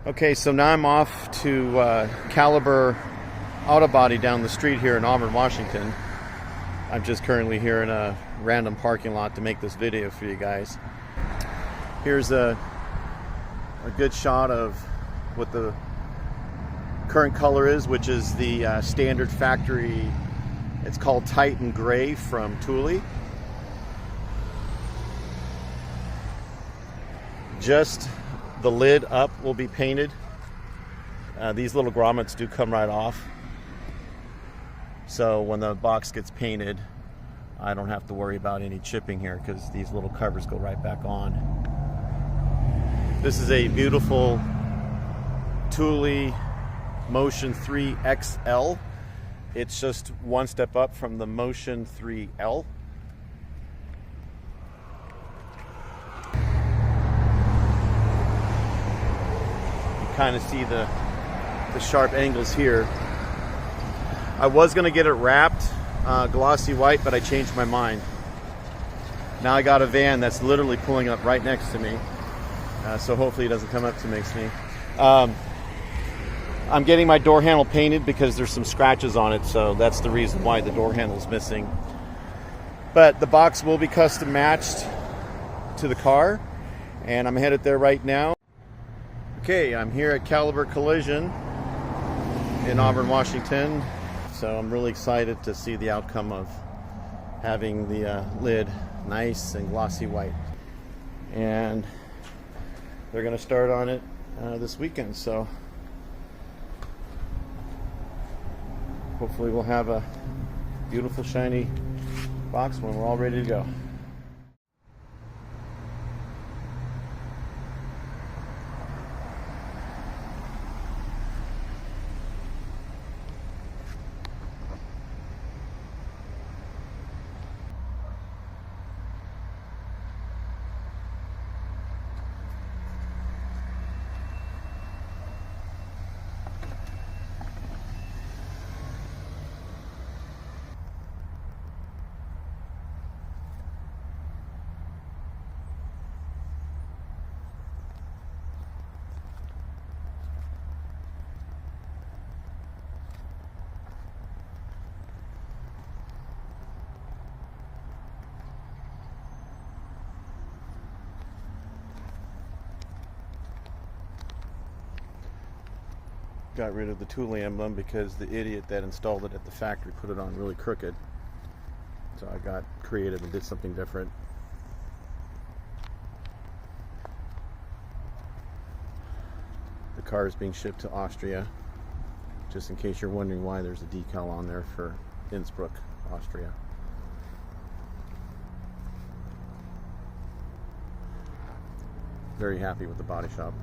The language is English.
Okay, so now I'm off to Caliber Auto Body down the street here in Auburn, Washington. I'm just currently here in a random parking lot to make this video for you guys. Here's a good shot of what the current color is, which is the standard factory. It's called Titan Gray from Thule. Just the lid up will be painted. These little grommets do come right off. So when the box gets painted, I don't have to worry about any chipping here because these little covers go right back on. This is a beautiful Thule Motion 3 XL. It's just one step up from the Motion 3L. Kind of see the sharp angles here. I was going to get it wrapped glossy white, but I changed my mind. Now I got a van that's literally pulling up right next to me, so hopefully it doesn't come up to next to me. I'm getting my door handle painted because there's some scratches on it, so that's the reason why the door handle is missing. But the box will be custom matched to the car, and I'm headed there right now. Okay, I'm here at Caliber Collision in Auburn, Washington. So I'm really excited to see the outcome of having the lid nice and glossy white. And they're going to start on it this weekend. So hopefully we'll have a beautiful shiny box when we're all ready to go. Got rid of the Thule emblem because the idiot that installed it at the factory put it on really crooked. So I got creative and did something different. The car is being shipped to Austria, just in case you're wondering why there's a decal on there for Innsbruck, Austria. Very happy with the body shop.